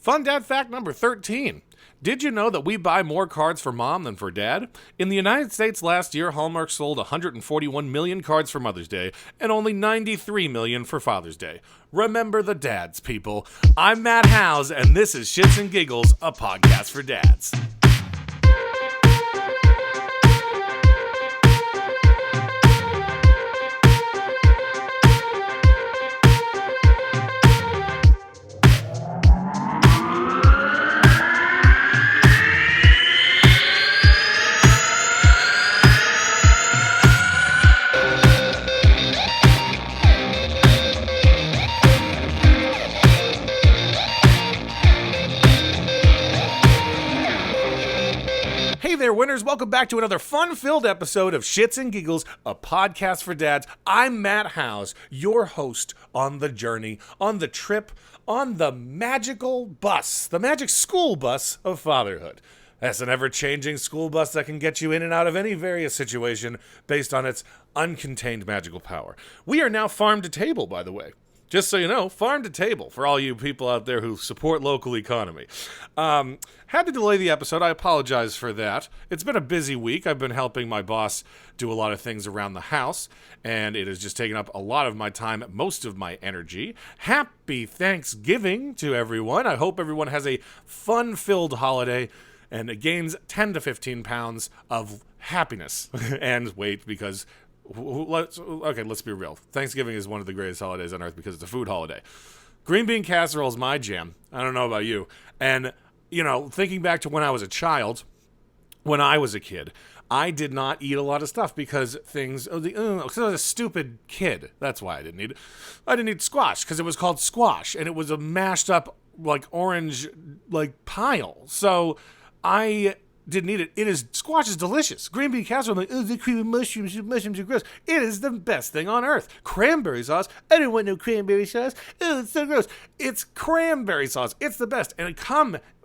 Fun dad fact number 13. Did you know that we buy more cards for mom than for dad? In the United States last year, Hallmark sold 141 million cards for Mother's Day and only 93 million for Father's Day. Remember the dads, people. I'm Matt Howes, and this is Shits and Giggles, a podcast for dads. Hey there, winners. Welcome back to another fun-filled episode of Shits and Giggles, a podcast for dads. I'm Matt Howes, your host on the journey, on the trip, on the magical bus, the magic school bus of fatherhood. That's an ever-changing school bus that can get you in and out of any various situation based on its uncontained magical power. We are now farm to table, by the way. Just so you know, farm to table for all you people out there who support local economy. Had to delay the episode. I apologize for that. It's been a busy week. I've been helping my boss do a lot of things around the house, and it has just taken up a lot of my time, most of my energy. Happy Thanksgiving to everyone. I hope everyone has a fun-filled holiday and it gains 10 to 15 pounds of happiness and weight because... let's be real. Thanksgiving is one of the greatest holidays on earth because it's a food holiday. Green bean casserole is my jam. I don't know about you. And, you know, thinking back to when I was a child, when I was a kid, I did not eat a lot of stuff because because I was a stupid kid. That's why I didn't eat it. I didn't eat squash because it was called squash and it was a mashed up, like, orange, like, pile. So I didn't eat it. Squash is delicious. Green bean casserole, I'm like, the creamy mushrooms are gross. It is the best thing on earth. Cranberry sauce, I don't want no cranberry sauce. Oh, it's so gross. It's cranberry sauce. It's the best. And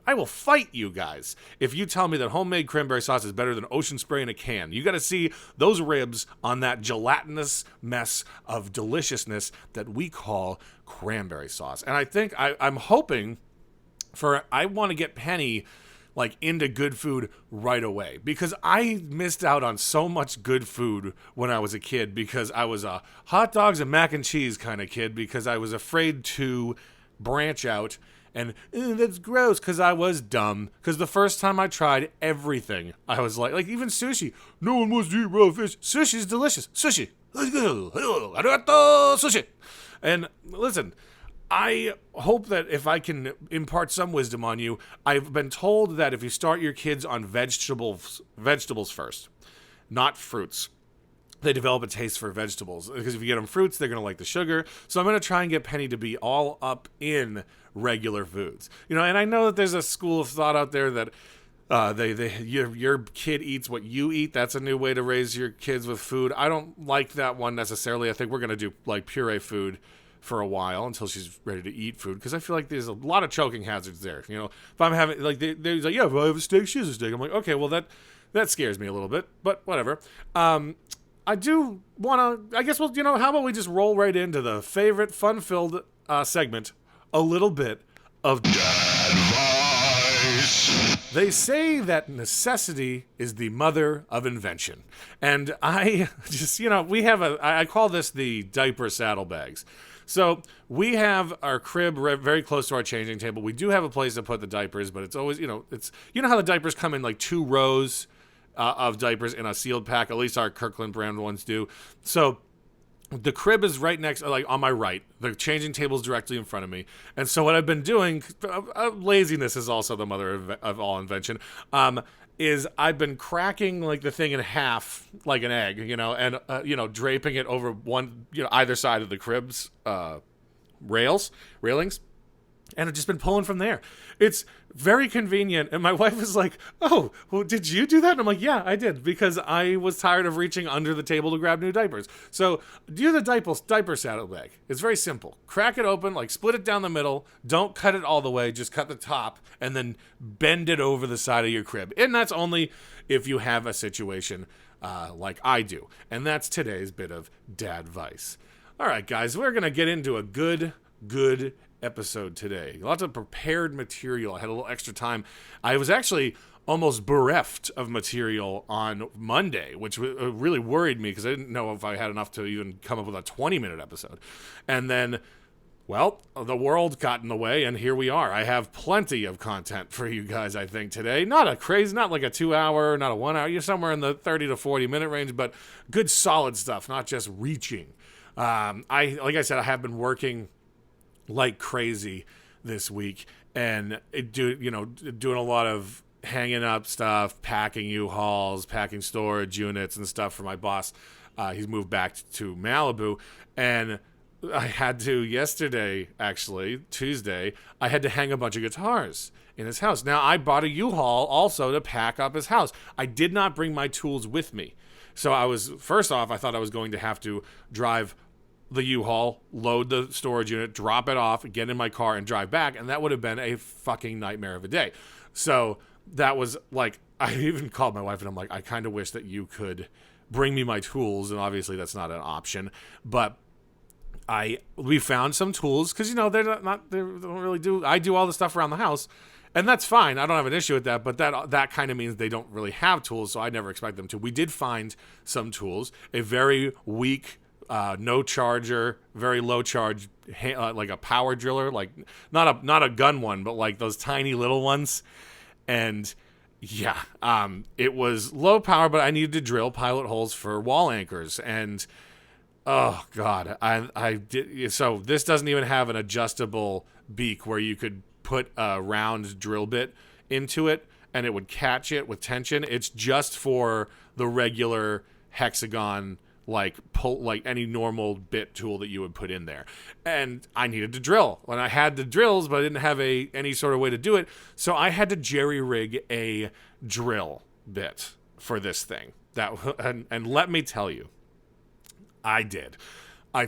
I will fight you guys if you tell me that homemade cranberry sauce is better than Ocean Spray in a can. You got to see those ribs on that gelatinous mess of deliciousness that we call cranberry sauce. And I think I'm hoping I want to get Penny into good food right away. Because I missed out on so much good food when I was a kid because I was a hot dogs and mac and cheese kind of kid because I was afraid to branch out and, that's gross because I was dumb. Because the first time I tried everything, I was like even sushi. No one wants to eat raw fish. Sushi is delicious. Sushi. Sushi. And listen, I hope that if I can impart some wisdom on you, I've been told that if you start your kids on vegetables first, not fruits, they develop a taste for vegetables. Because if you get them fruits, they're going to like the sugar. So I'm going to try and get Penny to be all up in regular foods. You know, and I know that there's a school of thought out there that your kid eats what you eat. That's a new way to raise your kids with food. I don't like that one necessarily. I think we're going to do puree food for a while until she's ready to eat food because I feel like there's a lot of choking hazards there. You know, if I'm having they're like, yeah, if I have a steak, she has a steak. I'm like, okay, well that scares me a little bit, but whatever. I do want to. I guess how about we just roll right into the favorite fun-filled segment, a little bit of dad advice. They say that necessity is the mother of invention, and I just I call this the diaper saddlebags. So we have our crib very close to our changing table. We do have a place to put the diapers, but it's always, it's how the diapers come in 2 rows of diapers in a sealed pack. At least our Kirkland brand ones do. So the crib is right next, on my right. The changing table is directly in front of me. And so what I've been doing, laziness is also the mother of all invention, is I've been cracking the thing in half like an egg, and draping it over one, either side of the crib's railings, and I've just been pulling from there. It's very convenient, and my wife was like, "Oh, well, did you do that?" And I'm like, "Yeah, I did," because I was tired of reaching under the table to grab new diapers. So do the diaper saddlebag. It's very simple. Crack it open, split it down the middle. Don't cut it all the way. Just cut the top, and then bend it over the side of your crib. And that's only if you have a situation like I do. And that's today's bit of dad advice. All right, guys, we're gonna get into a good episode today. Lots of prepared material. I had a little extra time. I was actually almost bereft of material on Monday, which really worried me because I didn't know if I had enough to even come up with a 20-minute episode. And then, well, the world got in the way, and here we are. I have plenty of content for you guys, I think, today. Not like a 2 hour, not a 1 hour. You're somewhere in the 30 to 40 minute range, but good solid stuff, not just reaching. Like I said, I have been working like crazy this week, and doing a lot of hanging up stuff, packing U-Hauls, packing storage units and stuff for my boss. He's moved back to Malibu, and I had to yesterday, actually, Tuesday, I had to hang a bunch of guitars in his house. Now, I bought a U-Haul also to pack up his house. I did not bring my tools with me. So first off, I thought I was going to have to drive the U-Haul, load the storage unit, drop it off, get in my car, and drive back, and that would have been a fucking nightmare of a day. So that was like, I even called my wife and I'm like, I kind of wish that you could bring me my tools, and obviously that's not an option, but we found some tools because they don't really do. I do all the stuff around the house, and that's fine. I don't have an issue with that. But that kind of means they don't really have tools, so I never expect them to. We did find some tools. A very weak, no charger, very low charge, like a power driller, like not a gun one, but like those tiny little ones, and. Yeah, it was low power, but I needed to drill pilot holes for wall anchors, and oh God, I did. So this doesn't even have an adjustable beak where you could put a round drill bit into it and it would catch it with tension. It's just for the regular hexagon, like any normal bit tool that you would put in there. And I needed to drill. And I had the drills, but I didn't have any sort of way to do it. So I had to jerry rig a drill bit for this thing. And let me tell you, I did. I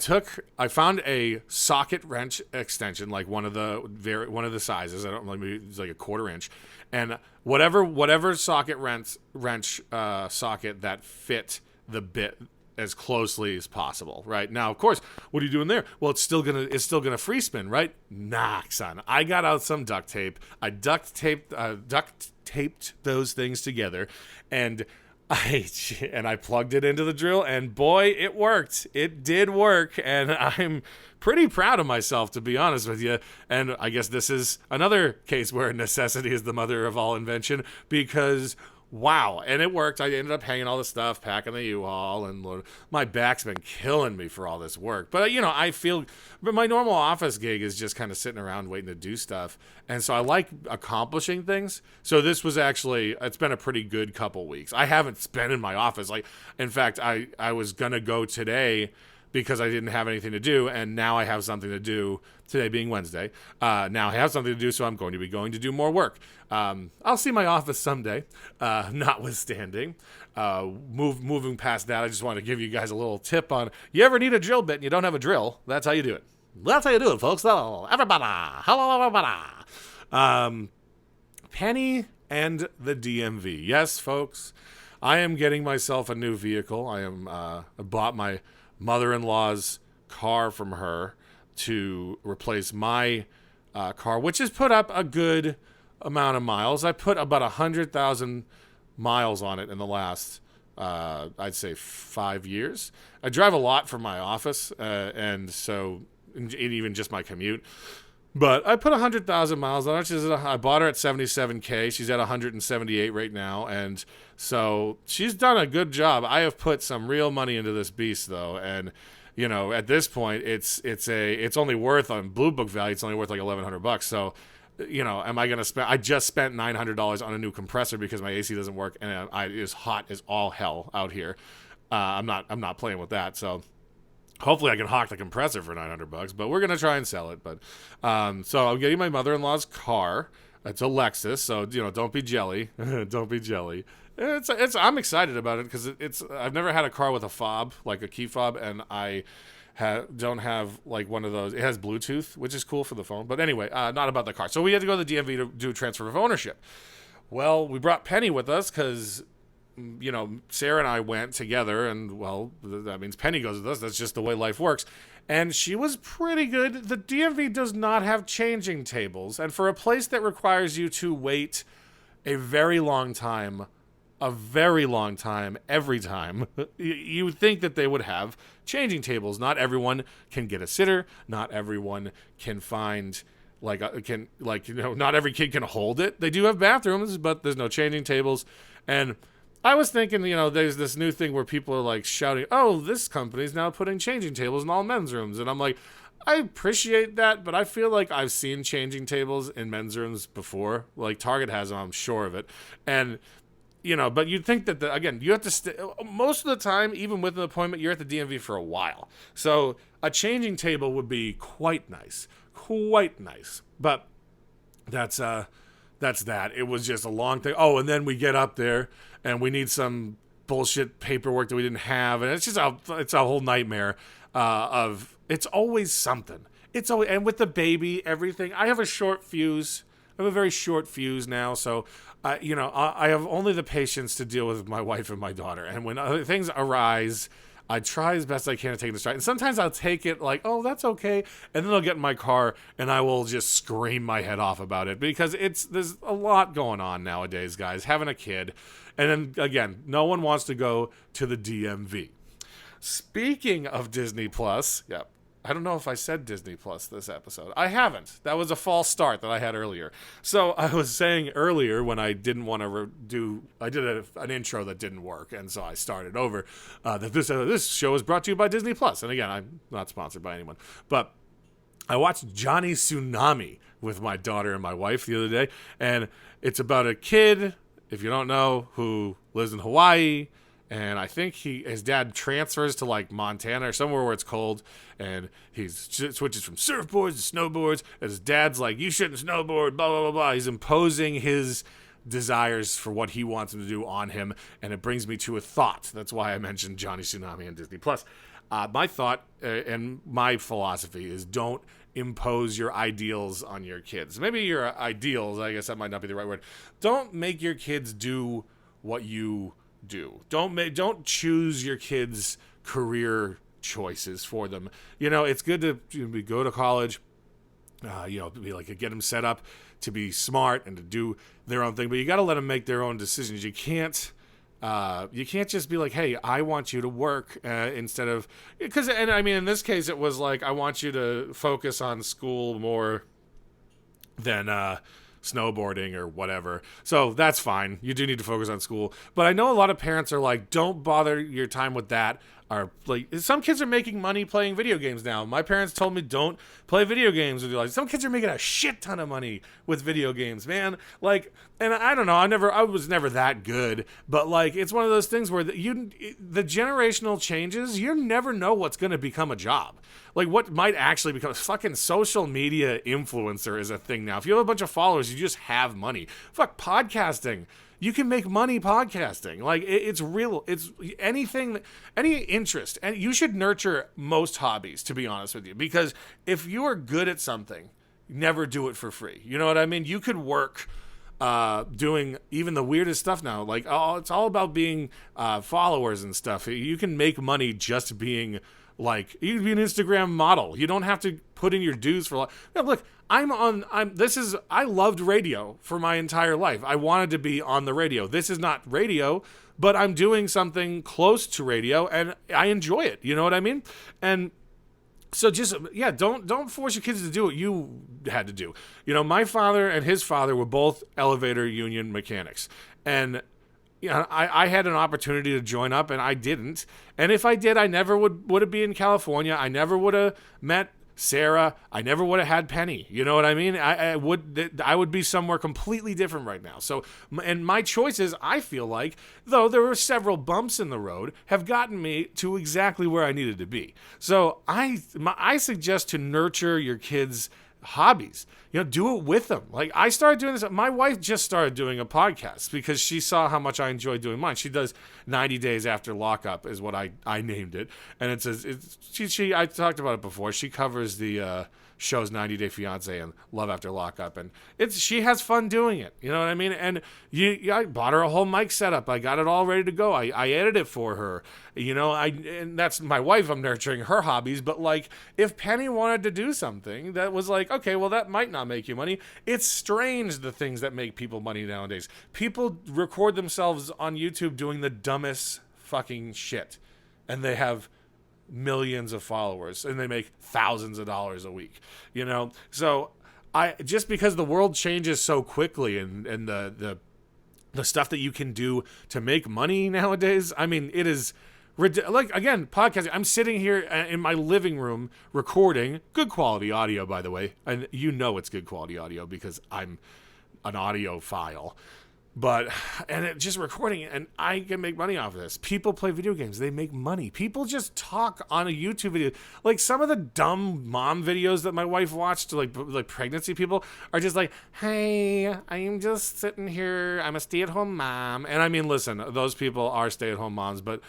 found a socket wrench extension, like one of the sizes. I don't know, maybe it's like a 1/4 inch, and whatever socket wrench socket that fit the bit as closely as possible. Right now, of course, what are you doing there? Well, it's still gonna free spin, right? Nah, son. I got out some duct tape. I duct taped those things together, and I plugged it into the drill, and boy, it worked. It did work, and I'm pretty proud of myself, to be honest with you. And I guess this is another case where necessity is the mother of all invention, because wow, and it worked. I ended up hanging all the stuff, packing the U-Haul, and my back's been killing me for all this work. But but my normal office gig is just kind of sitting around waiting to do stuff, and so I like accomplishing things. So this was it's been a pretty good couple weeks. I haven't been in my office. Like, in fact, I was gonna go today because I didn't have anything to do, and now I have something to do, today being Wednesday. Now I have something to do, so I'm going to be going to do more work. I'll see my office someday, notwithstanding. Moving past that, I just want to give you guys a little tip on, you ever need a drill bit and you don't have a drill, that's how you do it. That's how you do it, folks. Hello, everybody. Hello, everybody. Penny and the DMV. Yes, folks, I am getting myself a new vehicle. I bought my mother-in-law's car from her to replace my car, which has put up a good amount of miles. I put about 100,000 miles on it in the last, I'd say, 5 years. I drive a lot for my office, and even just my commute. But I put 100,000 miles on it. I bought her at $77K. She's at $178 right now, and so she's done a good job. I have put some real money into this beast, though, and at this point, it's only worth, on Blue Book value, it's only worth like $1,100. So, am I gonna spend? I just spent $900 on a new compressor because my AC doesn't work, and it is hot as all hell out here. I'm not playing with that. So hopefully I can hawk the compressor for $900, but we're gonna try and sell it. But so I'm getting my mother-in-law's car. It's a Lexus, so don't be jelly. Don't be jelly. I'm excited about it because I've never had a car with a fob, like a key fob, and I don't have like one of those. It has Bluetooth, which is cool for the phone. But anyway, not about the car. So we had to go to the DMV to do transfer of ownership. Well, we brought Penny with us because Sarah and I went together, and, well, that means Penny goes with us. That's just the way life works. And she was pretty good. The DMV does not have changing tables. And for a place that requires you to wait a very long time every time, you would think that they would have changing tables. Not everyone can get a sitter. Not everyone can find... not every kid can hold it. They do have bathrooms, but there's no changing tables. And I was thinking, there's this new thing where people are like shouting, oh, this company's now putting changing tables in all men's rooms. And I'm like, I appreciate that, but I feel like I've seen changing tables in men's rooms before. Like Target has them, I'm sure of it. And, but you'd think that, again, you have to most of the time, even with an appointment, you're at the DMV for a while. So a changing table would be quite nice. But that's that. It was just a long thing. Oh, and then we get up there and we need some bullshit paperwork that we didn't have, and it's a whole nightmare of it's always something. It's always, and with the baby, everything. I have a short fuse. I have a very short fuse now, so I have only the patience to deal with my wife and my daughter. And when other things arise, I try as best I can to take it in stride. And sometimes I'll take it like, oh, that's okay. And then I'll get in my car and I will just scream my head off about it because there's a lot going on nowadays, guys. Having a kid. And then, again, no one wants to go to the DMV. Speaking of Disney Plus, I don't know if I said Disney Plus this episode. I haven't. That was a false start that I had earlier. So I was saying earlier when I didn't want to I did an intro that didn't work, and so I started over, that this show is brought to you by Disney Plus. And again, I'm not sponsored by anyone. But I watched Johnny Tsunami with my daughter and my wife the other day, and it's about a kid, if you don't know, who lives in Hawaii. And I think his dad transfers to like Montana or somewhere where it's cold, and he switches from surfboards to snowboards. And his dad's like, you shouldn't snowboard, blah, blah, blah, blah. He's imposing his desires for what he wants him to do on him. And it brings me to a thought. That's why I mentioned Johnny Tsunami and Disney Plus. My thought and my philosophy is don't impose your ideals on your kids. Maybe your ideals, I guess that might not be the right word. Don't make your kids do what you do. Don't choose your kids' career choices for them. It's good to go to college, get them set up to be smart and to do their own thing, but you got to let them make their own decisions. You can't just be like, hey, I want you to work instead of, in this case, it was like, I want you to focus on school more than, snowboarding or whatever. So that's fine. You do need to focus on school. But I know a lot of parents are like, don't bother your time with that. Or like, some kids are making money playing video games now. My parents told me don't play video games with your life. Some kids are making a shit ton of money with video games, man. Like, and I don't know, I was never that good, but like, it's one of those things where the generational changes, you never know what's going to become a job. Like, what might actually become fucking social media influencer is a thing now. If you have a bunch of followers, you just have money. Fuck, podcasting. You can make money podcasting. Like, it's real. It's anything, any interest. And you should nurture most hobbies, to be honest with you. Because if you are good at something, never do it for free. You know what I mean? You could work doing even the weirdest stuff now. Like, it's all about being followers and stuff. You can make money just being, like, you can be an Instagram model. You don't have to put in your dues for, look, I loved radio for my entire life. I wanted to be on the radio. This is not radio, but I'm doing something close to radio and I enjoy it. You know what I mean? And so don't force your kids to do what you had to do. My father and his father were both elevator union mechanics. And I had an opportunity to join up and I didn't. And if I did, I never would have been in California. I never would have met Sarah. I never would have had Penny. You know what I mean? I would be somewhere completely different right now. So, and my choices, I feel like, though there were several bumps in the road, have gotten me to exactly where I needed to be. So I suggest to nurture your kids' hobbies. Do it with them. Like, I started doing this. My wife just started doing a podcast because she saw how much I enjoy doing mine. She does 90 Days After Lockup is what I named it. And I talked about it before. She covers the shows 90 Day Fiance and Love After Lockup, and she has fun doing it. You know what I mean? And I bought her a whole mic setup. I got it all ready to go. I edited it for her. You know, and that's my wife. I'm nurturing her hobbies. But like, if Penny wanted to do something that was like, okay, well, that might not make you money. It's strange, the things that make people money nowadays. People record themselves on YouTube doing the dumbest fucking shit, and they have millions of followers and they make thousands of dollars a week, you know? So just because the world changes so quickly, and the stuff that you can do to make money nowadays, I mean, it is like, again, podcasting. I'm sitting here in my living room recording good quality audio, by the way, and you know it's good quality audio because I'm an audiophile. And it just recording it, and I can make money off of this. People play video games. They make money. People just talk on a YouTube video. Like, some of the dumb mom videos that my wife watched, like pregnancy people, are just like, hey, I'm just sitting here. I'm a stay-at-home mom. And I mean, listen, those people are stay-at-home moms, but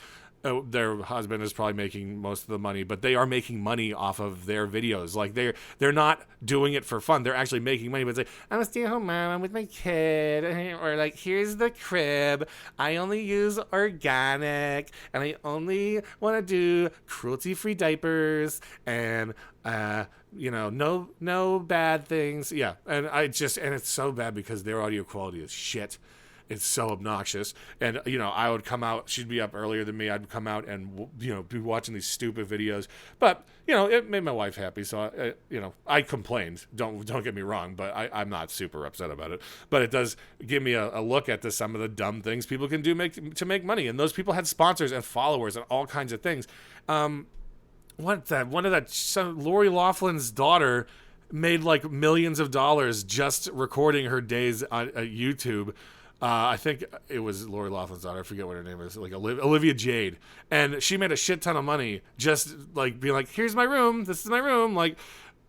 their husband is probably making most of the money, but they are making money off of their videos. Like, they're not doing it for fun. They're actually making money. But it's like, I'm a stay-at-home mom. I'm with my kid. Or like, here's the crib. I only use organic, and I only want to do cruelty-free diapers, and no bad things. Yeah, and it's so bad because their audio quality is shit. It's so obnoxious. And, I would come out, she'd be up earlier than me. I'd come out and, be watching these stupid videos. But, it made my wife happy. So, I complained. Don't get me wrong, but I'm not super upset about it. But it does give me a look at some of the dumb things people can do to make money. And those people had sponsors and followers and all kinds of things. Lori Loughlin's daughter made like millions of dollars just recording her days on YouTube. I think it was Lori Loughlin's daughter. I forget what her name is. Like Olivia Jade. And she made a shit ton of money just like being like, here's my room. This is my room. Like,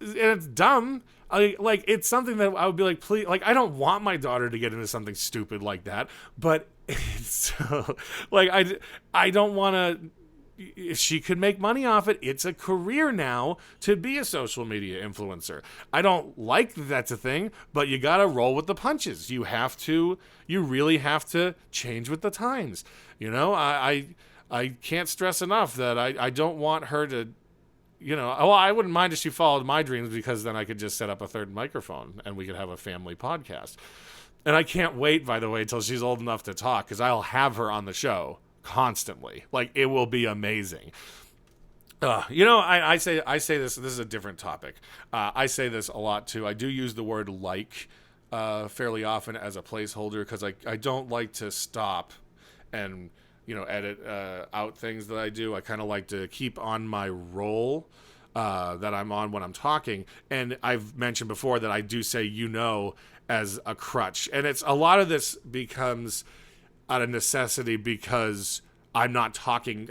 and it's dumb. It's something that I would be like, please, like, I don't want my daughter to get into something stupid like that. But it's so, like, I don't want to. If she could make money off it, it's a career now to be a social media influencer. I don't like that that's a thing, but you got to roll with the punches. You really have to change with the times. I can't stress enough that I don't want her to, I wouldn't mind if she followed my dreams, because then I could just set up a third microphone and we could have a family podcast. And I can't wait, by the way, till she's old enough to talk, because I'll have her on the show constantly. Like, it will be amazing. I say this is a different topic. I say this a lot too. I do use the word fairly often as a placeholder, because I don't like to stop and edit out things that I do. I kind of like to keep on my roll that I'm on when I'm talking. And I've mentioned before that I do say as a crutch, and it's a lot of this becomes out of necessity, because I'm talking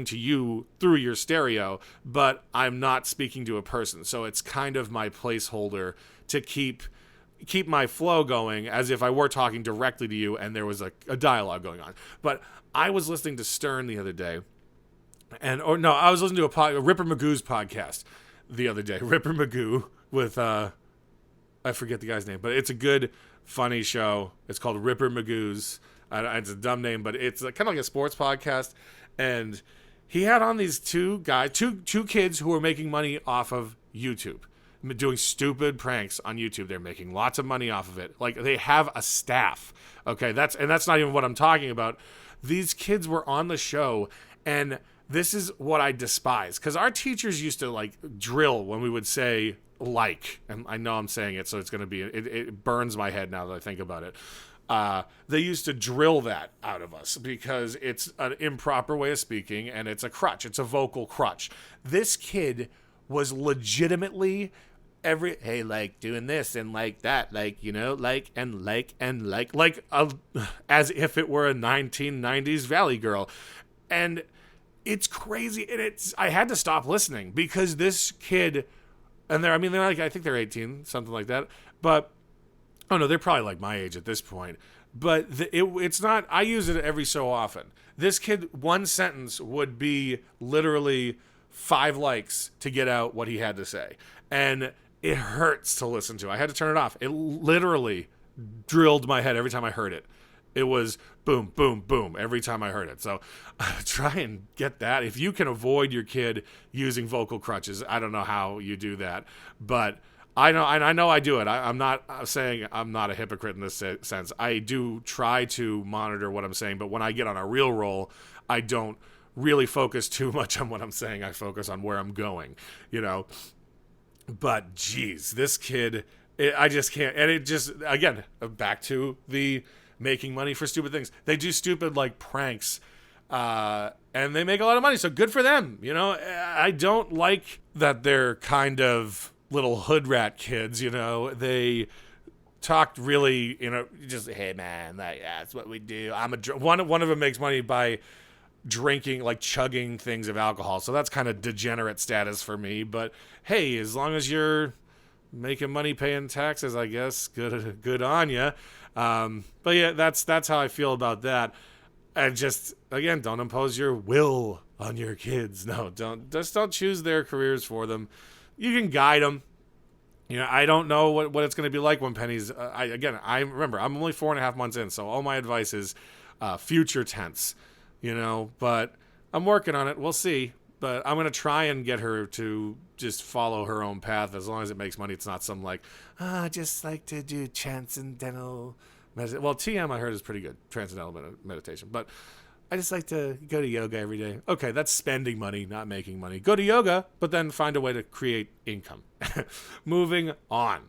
to you through your stereo, but I'm not speaking to a person. So it's kind of my placeholder to keep my flow going, as if I were talking directly to you and there was a dialogue going on. But I was listening to Stern the other day, I was listening to Ripper Magoo's podcast the other day. Ripper Magoo with, I forget the guy's name, but it's a good, funny show. It's called Ripper Magoo's. It's a dumb name, but it's kind of like a sports podcast. And he had on these two guys, two kids who were making money off of YouTube, doing stupid pranks on YouTube. They're making lots of money off of it. Like, they have a staff. Okay, that's not even what I'm talking about. These kids were on the show, and this is what I despise, because our teachers used to drill when we would say and I know I'm saying it, so it's going to be, it burns my head now that I think about it. They used to drill that out of us because it's an improper way of speaking, and it's a crutch. It's a vocal crutch. This kid was legitimately doing this and like that, as if it were a 1990s Valley Girl. And it's crazy. And I had to stop listening, because this kid, and they're I think they're 18, something like that. But oh no, they're probably like my age at this point. But it's not, I use it every so often. This kid, one sentence would be literally 5 likes to get out what he had to say. And it hurts to listen to. I had to turn it off. It literally drilled my head every time I heard it. It was boom, boom, boom every time I heard it. So try and get that. If you can avoid your kid using vocal crutches, I don't know how you do that, but I know I do it. I'm not saying I'm not a hypocrite in this sense. I do try to monitor what I'm saying, but when I get on a real roll, I don't really focus too much on what I'm saying. I focus on where I'm going, you know. But geez, this kid, I just can't. And it just, again, back to the making money for stupid things. They do stupid like pranks, and they make a lot of money. So good for them. You know, I don't like that they're kind of little hood rat kids. You know, they talked really, you know, just, hey man, that's what we do. One of them makes money by drinking, like chugging things of alcohol. So that's kind of degenerate status for me. But hey, as long as you're making money paying taxes, I guess good on you. But yeah, that's how I feel about that. And just, again, don't impose your will on your kids. No, don't choose their careers for them. You can guide them. You know, I don't know what it's going to be like when Penny's, I remember, I'm only 4.5 months in, so all my advice is future tense, you know, but I'm working on it. We'll see. But I'm going to try and get her to just follow her own path as long as it makes money. It's not some like, I just like to do transcendental meditation. Well, TM I heard is pretty good, transcendental meditation. But I just like to go to yoga every day. Okay, that's spending money, not making money. Go to yoga, but then find a way to create income. Moving on.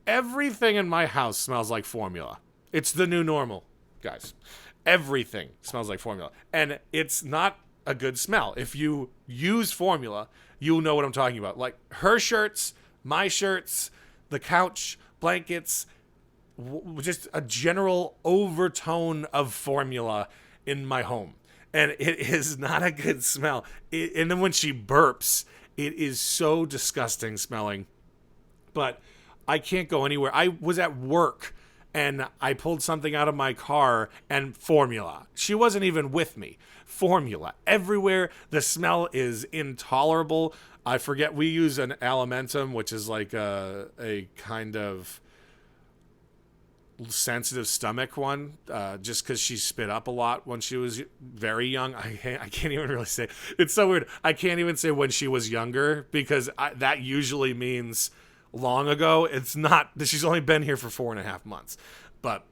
Everything in my house smells like formula. It's the new normal, guys. Everything smells like formula. And it's not a good smell. If you use formula, you'll know what I'm talking about. Like her shirts, my shirts, the couch, blankets, just a general overtone of formula in my home. And it is not a good smell. And then when she burps, it is so disgusting smelling. But I can't go anywhere. I was at work and I pulled something out of my car and formula. She wasn't even with me. Formula everywhere. The smell is intolerable. I forget, we use an alimentum, which is like a kind of sensitive stomach one, just because she spit up a lot when she was very young. I can't even really say. It's so weird. I can't even say when she was younger, because that usually means long ago. It's not. She's only been here for 4.5 months. But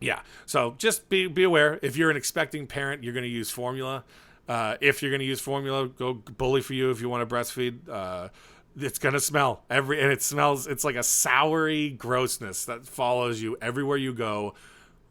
yeah, so just be aware. If you're an expecting parent, you're going to use formula. If you're going to use formula, go bully for you if you want to breastfeed. It's going to smell and it smells, it's like a soury grossness that follows you everywhere you go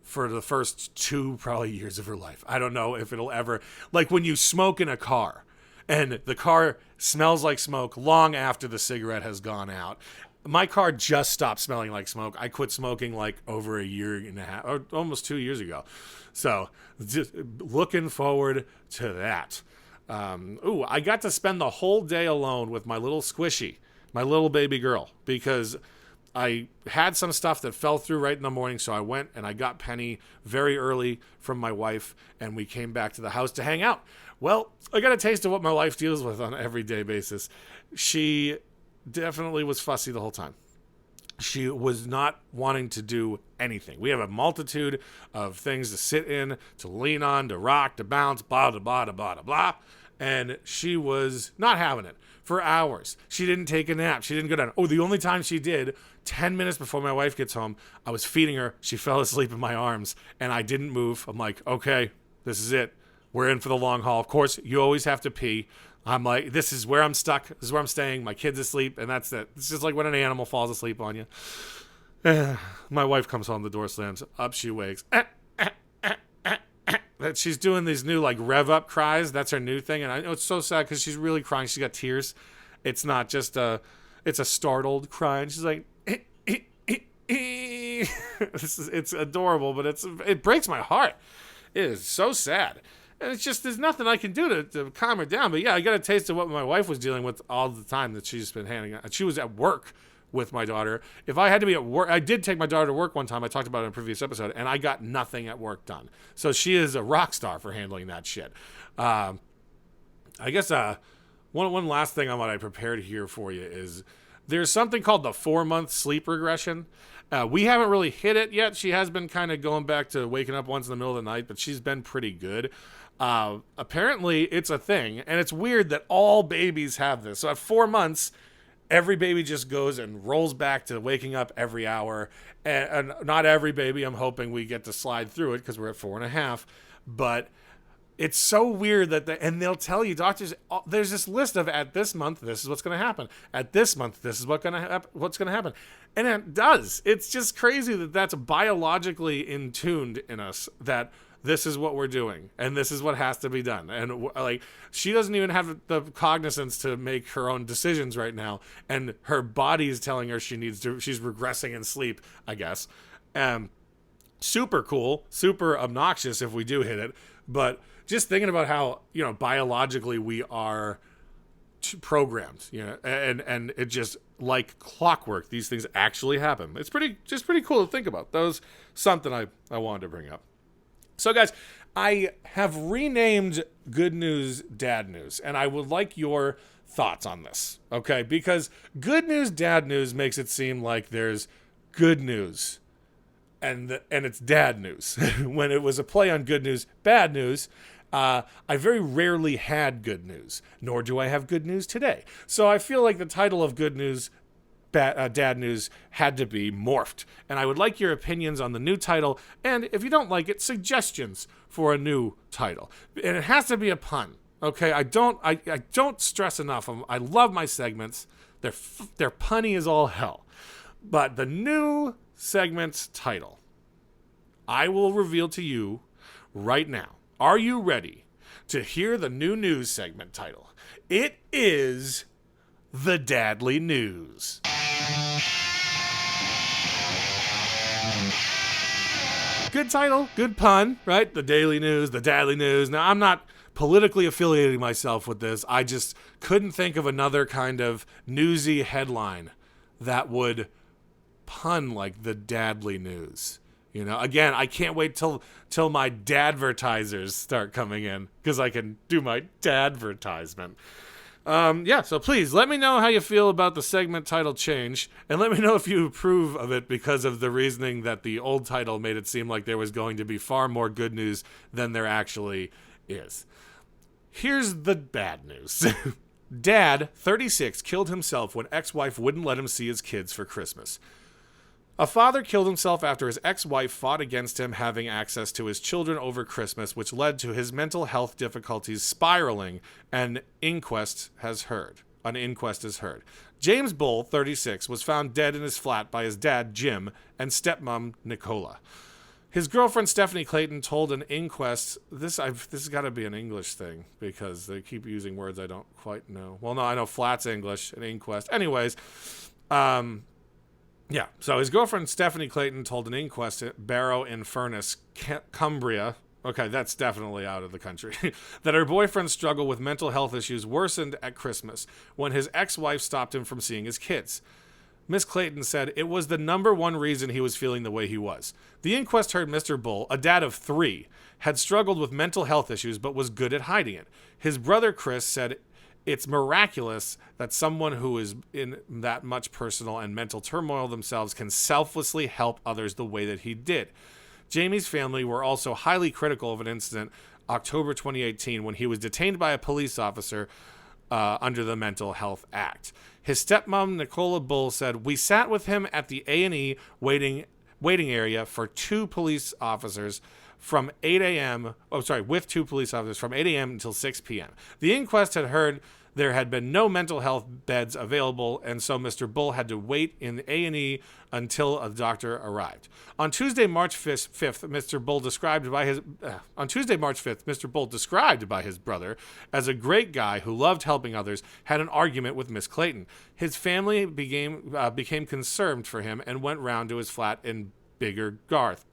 for the first 2 probably years of her life. I don't know if it'll ever, like when you smoke in a car and the car smells like smoke long after the cigarette has gone out. My car just stopped smelling like smoke. I quit smoking like over 1.5 years, or almost 2 years ago. So just looking forward to that. I got to spend the whole day alone with my little squishy, my little baby girl, because I had some stuff that fell through right in the morning. So I went and I got Penny very early from my wife, and we came back to the house to hang out. Well, I got a taste of what my wife deals with on an everyday basis. She definitely was fussy the whole time. She was not wanting to do anything. We have a multitude of things to sit in, to lean on, to rock, to bounce, blah, blah, blah, blah, blah, blah. And she was not having it for hours. She didn't take a nap. She didn't go down. Oh, the only time she did, 10 minutes before my wife gets home, I was feeding her. She fell asleep in my arms, and I didn't move. I'm like, okay, this is it. We're in for the long haul. Of course, you always have to pee. I'm like, this is where I'm stuck. This is where I'm staying. My kid's asleep, and that's it. It's just like when an animal falls asleep on you. My wife comes home, the door slams. Up she wakes. She's doing these new, like, rev-up cries. That's her new thing, and I know it's so sad because she's really crying. She's got tears. It's not just it's a startled cry, and she's like, it's adorable, but it breaks my heart. It is so sad. And it's just, there's nothing I can do to calm her down. But yeah, I got a taste of what my wife was dealing with all the time that she's been handing out. She was at work with my daughter. If I had to be at work, I did take my daughter to work one time. I talked about it in a previous episode, and I got nothing at work done. So she is a rock star for handling that shit. I guess one last thing on what I prepared here for you is there's something called the 4-month sleep regression. We haven't really hit it yet. She has been kind of going back to waking up once in the middle of the night, but she's been pretty good. Apparently, it's a thing, and it's weird that all babies have this. So at 4 months, every baby just goes and rolls back to waking up every hour. And not every baby. I'm hoping we get to slide through it because we're at 4.5. But it's so weird and they'll tell you, doctors, there's this list of at this month, this is what's going to happen. At this month, this is what's going to happen. And it does. It's just crazy that that's biologically intuned in us, that this is what we're doing and this is what has to be done. And like, she doesn't even have the cognizance to make her own decisions right now. And her body is telling her she's regressing in sleep, I guess. Super cool, super obnoxious if we do hit it. But just thinking about how, biologically we are programmed, and it just like clockwork, these things actually happen. It's pretty cool to think about. That was something I wanted to bring up. So guys, I have renamed Good News Dad News, and I would like your thoughts on this, okay? Because Good News Dad News makes it seem like there's good news and it's dad news. When it was a play on Good News Bad News, I very rarely had good news, nor do I have good news today. So I feel like the title of Good News Dad News had to be morphed. And I would like your opinions on the new title, and if you don't like it, suggestions for a new title. And it has to be a pun, okay? I don't stress enough. I love my segments. They're punny as all hell. But the new segment's title, I will reveal to you right now. Are you ready to hear the new news segment title? It is The Dadly News. Good title, good pun, right? The Daily News, the Dadly News. Now, I'm not politically affiliating myself with this. I just couldn't think of another kind of newsy headline that would pun like the Dadly News. Again, I can't wait till my dadvertisers start coming in, because I can do my dadvertisement. So please let me know how you feel about the segment title change, and let me know if you approve of it because of the reasoning that the old title made it seem like there was going to be far more good news than there actually is. Here's the bad news. Dad, 36, killed himself when ex-wife wouldn't let him see his kids for Christmas. A father killed himself after his ex-wife fought against him having access to his children over Christmas, which led to his mental health difficulties spiraling, an inquest is heard. James Bull, 36, was found dead in his flat by his dad, Jim, and stepmom, Nicola. His girlfriend, Stephanie Clayton, told an inquest, this has got to be an English thing, because they keep using words I don't quite know. Well, no, I know flat's English, an inquest. Anyways, so his girlfriend, Stephanie Clayton, told an inquest at Barrow in Furness, Cumbria, okay, that's definitely out of the country, that her boyfriend's struggle with mental health issues worsened at Christmas when his ex-wife stopped him from seeing his kids. Miss Clayton said it was the number one reason he was feeling the way he was. The inquest heard Mr. Bull, a dad of 3, had struggled with mental health issues but was good at hiding it. His brother, Chris, said it's miraculous that someone who is in that much personal and mental turmoil themselves can selflessly help others the way that he did. Jamie's family were also highly critical of an incident October 2018 when he was detained by a police officer under the Mental Health Act. His stepmom, Nicola Bull, said, "We sat with him at the A&E waiting area for 2 police officers from 8 a.m. with 2 police officers from 8 a.m. until 6 p.m. The inquest had heard there had been no mental health beds available, and so Mr. Bull had to wait in A&E until a doctor arrived. On Tuesday, March 5th, Mr. Bull described by his brother as a great guy who loved helping others, had an argument with Miss Clayton. His family became concerned for him and went round to his flat in Biggar Garth.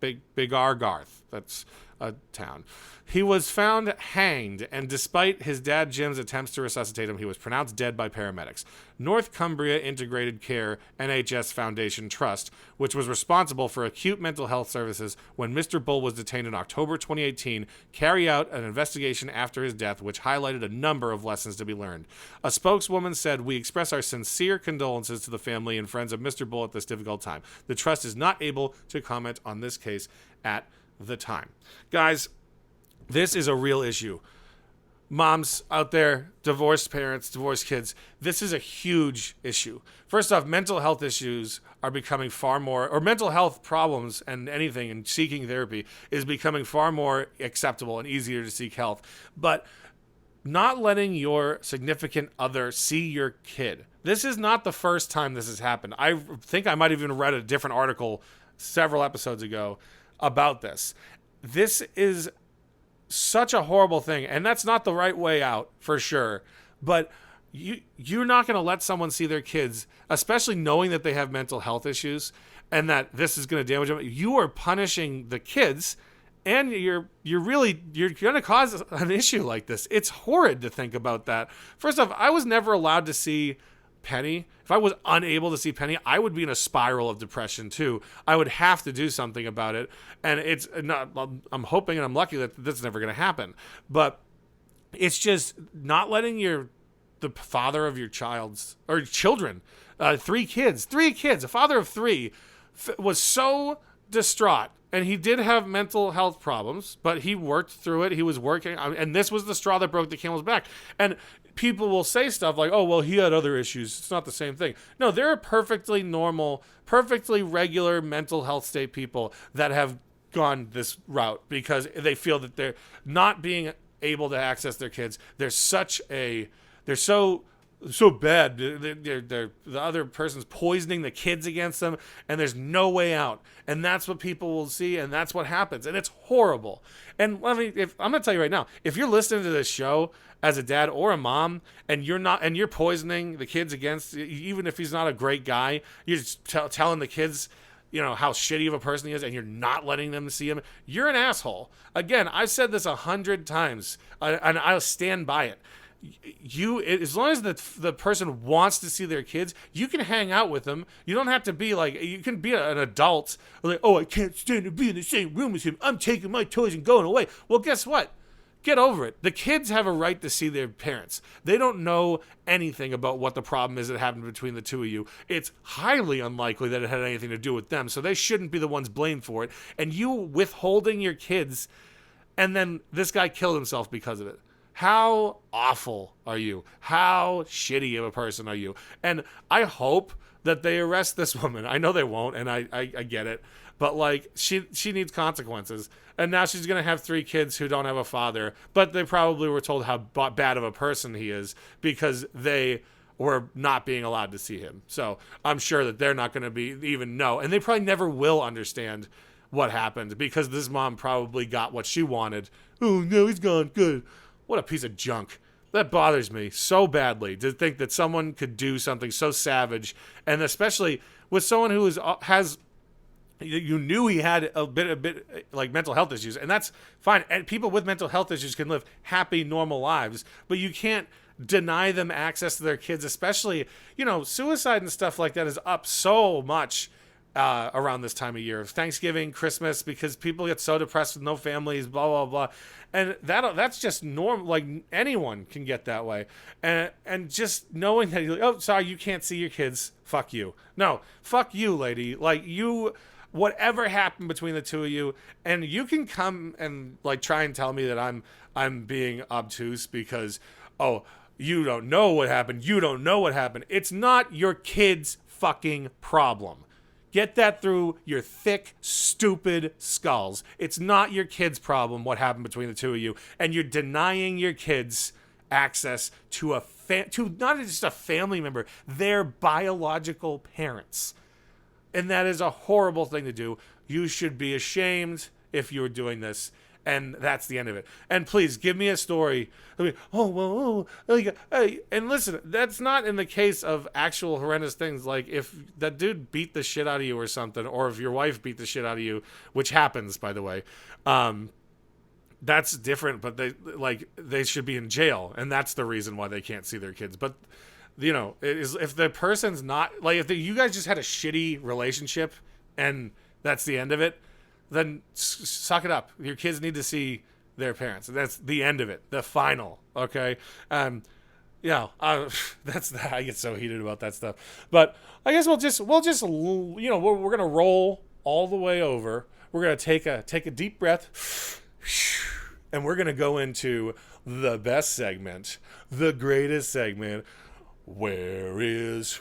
That's a town. He was found hanged, and despite his dad Jim's attempts to resuscitate him, he was pronounced dead by paramedics. North Cumbria Integrated Care NHS Foundation Trust, which was responsible for acute mental health services when Mr. Bull was detained in October 2018, carried out an investigation after his death, which highlighted a number of lessons to be learned. A spokeswoman said, "We express our sincere condolences to the family and friends of Mr. Bull at this difficult time. The trust is not able to comment on this case at the time." Guys, this is a real issue. Moms out there, divorced parents, divorced kids, this is a huge issue. First off, mental health issues are becoming far more, or mental health problems and anything and seeking therapy is becoming far more acceptable and easier to seek help. But not letting your significant other see your kid. This is not the first time this has happened. I think I might have even read a different article several episodes ago about this. This is such a horrible thing, and that's not the right way out for sure. But you're not going to let someone see their kids, especially knowing that they have mental health issues and that this is going to damage them. You are punishing the kids, and you're going to cause an issue like this. It's horrid to think about that. First off, I was never allowed to see Penny. If I was unable to see Penny, I would be in a spiral of depression too. I would have to do something about it, and it's not. I'm hoping and I'm lucky that this is never going to happen. But it's just not letting the father of your children, 3 kids, a father of 3, was so distraught. And he did have mental health problems, but he worked through it. He was working, and this was the straw that broke the camel's back. And people will say stuff like, "Oh, well, he had other issues. It's not the same thing." No, there are perfectly normal, perfectly regular mental health state people that have gone this route because they feel that they're not being able to access their kids. They're so bad. The other person's poisoning the kids against them, and there's no way out. And that's what people will see, and that's what happens. And it's horrible. And I'm going to tell you right now, if you're listening to this show as a dad or a mom, and you're poisoning the kids against, even if he's not a great guy, you're just telling the kids, how shitty of a person he is, and you're not letting them see him, you're an asshole. Again, I've said this 100 times, and I'll stand by it. As long as the person wants to see their kids, you can hang out with them. You don't have to be like, you can be an adult, like, "Oh, I can't stand to be in the same room as him. I'm taking my toys and going away." Well, guess what? Get over it. The kids have a right to see their parents. They don't know anything about what the problem is that happened between the two of you. It's highly unlikely that it had anything to do with them, so they shouldn't be the ones blamed for it. And you withholding your kids, and then this guy killed himself because of it. How awful are you? How shitty of a person are you? And I hope that they arrest this woman. I know they won't, and I get it. But, like, she needs consequences. And now she's going to have 3 kids who don't have a father. But they probably were told how bad of a person he is because they were not being allowed to see him. So I'm sure that they're not going to even know. And they probably never will understand what happened because this mom probably got what she wanted. "Oh, no, he's gone. Good." What a piece of junk. That bothers me so badly to think that someone could do something so savage, and especially with someone who has you knew he had a bit like mental health issues, and that's fine. And people with mental health issues can live happy, normal lives, but you can't deny them access to their kids, especially, suicide and stuff like that is up so much around this time of year, Thanksgiving, Christmas, because people get so depressed with no families, blah, blah, blah. And that's just normal. Like, anyone can get that way. And just knowing that you're like, "Oh, sorry, you can't see your kids. Fuck you." No, fuck you, lady. Like, whatever happened between the two of you, and you can come and like try and tell me that I'm being obtuse because, "Oh, you don't know what happened. You don't know what happened." It's not your kid's fucking problem. Get that through your thick, stupid skulls. It's not your kid's problem what happened between the two of you, and you're denying your kids access to to not just a family member, their biological parents. And that is a horrible thing to do. You should be ashamed if you're doing this. And that's the end of it. And please give me a story. I mean, and listen, that's not in the case of actual horrendous things. Like if that dude beat the shit out of you or something, or if your wife beat the shit out of you, which happens, by the way. that's different, but they should be in jail, and that's the reason why they can't see their kids. But if the person's not like, if you guys just had a shitty relationship and that's the end of it, then suck it up. Your kids need to see their parents. That's the end of it. The final. Okay. That's that. I get so heated about that stuff. But I guess we'll just we're gonna roll all the way over. We're gonna take a deep breath, and we're gonna go into the best segment, the greatest segment. Where is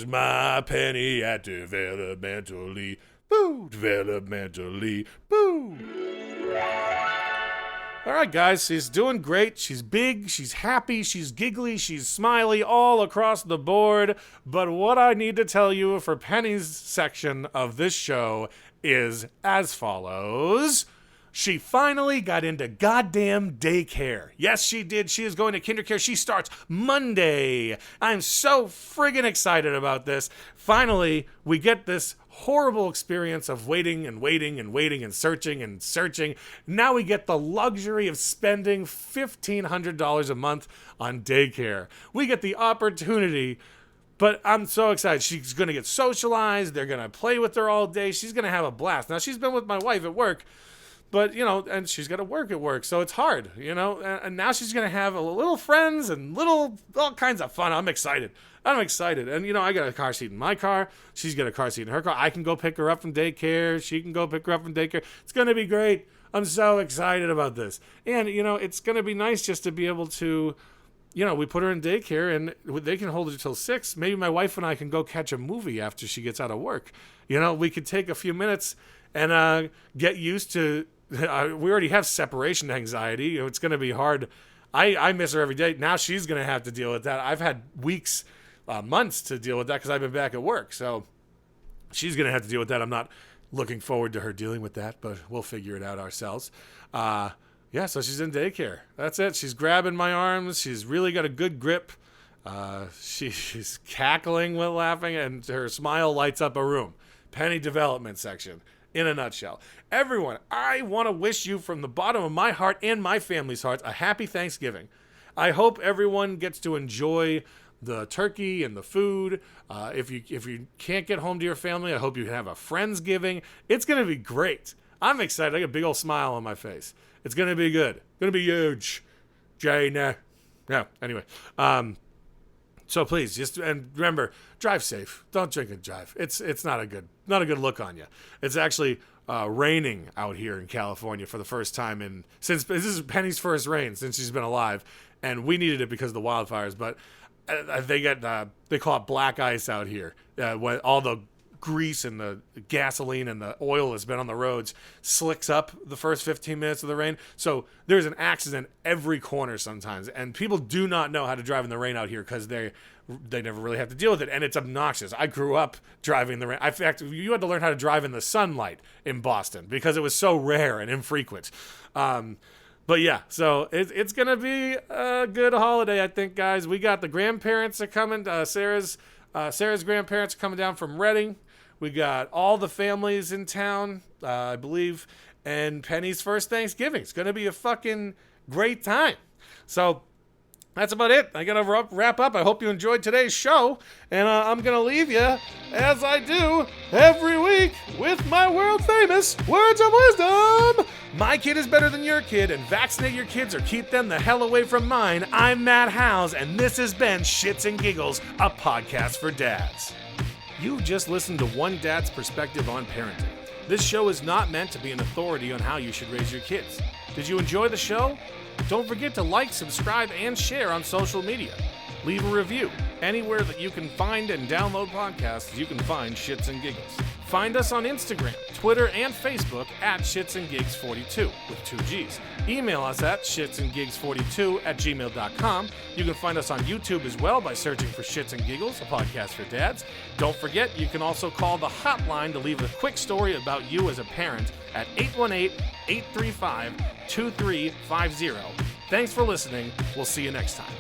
my penny at developmentally? Boo! Developmentally. Boo! All right, guys, she's doing great. She's big, she's happy, she's giggly, she's smiley all across the board. But what I need to tell you for Penny's section of this show is as follows. She finally got into goddamn daycare. Yes, she did. She is going to kindercare. She starts Monday. I'm so friggin' excited about this. Finally, we get this horrible experience of waiting and waiting and waiting and searching. Now we get the luxury of spending $1,500 a month on daycare. We get the opportunity. But I'm so excited. She's going to get socialized. They're going to play with her all day. She's going to have a blast. Now, she's been with my wife at work. But, and she's got to work at work, so it's hard, and now she's going to have a little friends and all kinds of fun. I'm excited. And, I got a car seat in my car. She's got a car seat in her car. I can go pick her up from daycare. She can go pick her up from daycare. It's going to be great. I'm so excited about this. And, it's going to be nice just to be able to, we put her in daycare and they can hold her till 6. Maybe my wife and I can go catch a movie after she gets out of work. We could take a few minutes and get used to. We already have separation anxiety. It's going to be hard. I miss her every day. Now she's going to have to deal with that. I've had weeks, months to deal with that because I've been back at work. So she's going to have to deal with that. I'm not looking forward to her dealing with that, but we'll figure it out ourselves. So she's in daycare. That's it. She's grabbing my arms. She's really got a good grip. She's cackling with laughing, and her smile lights up a room. Penny development section. In a nutshell. Everyone, I want to wish you from the bottom of my heart and my family's hearts a happy Thanksgiving. I hope everyone gets to enjoy the turkey and the food. If you can't get home to your family, I hope you have a Friendsgiving. It's going to be great. I'm excited. I got a big old smile on my face. It's going to be good. Going to be huge. Jane. Anyway. So please, and remember, drive safe. Don't drink and drive. It's not a good look on you. It's actually raining out here in California for the first time since this is Penny's first rain since she's been alive, and we needed it because of the wildfires. But they call it black ice out here when all the grease and the gasoline and the oil that's been on the roads slicks up the first 15 minutes of the rain. So there's an accident every corner sometimes, and people do not know how to drive in the rain out here because they never really have to deal with it, and it's obnoxious. I grew up driving in the rain. In fact, you had to learn how to drive in the sunlight in Boston because it was so rare and infrequent. But yeah, so it's going to be a good holiday, I think, guys. We got the grandparents are coming. Sarah's grandparents are coming down from Reading. We got all the families in town, I believe, and Penny's first Thanksgiving. It's going to be a fucking great time. So that's about it. I got to wrap up. I hope you enjoyed today's show, and I'm going to leave you, as I do every week, with my world-famous words of wisdom. My kid is better than your kid, and vaccinate your kids or keep them the hell away from mine. I'm Matt Howes, and this has been Shits and Giggles, a podcast for dads. You've just listened to one dad's perspective on parenting. This show is not meant to be an authority on how you should raise your kids. Did you enjoy the show? Don't forget to like, subscribe, and share on social media. Leave a review. Anywhere that you can find and download podcasts, you can find Shits and Giggles. Find us on Instagram, Twitter, and Facebook at shitsandgigs42 with 2 G's. Email us at shitsandgigs42@gmail.com. You can find us on YouTube as well by searching for Shits and Giggles, a podcast for dads. Don't forget, you can also call the hotline to leave a quick story about you as a parent at 818-835-2350. Thanks for listening. We'll see you next time.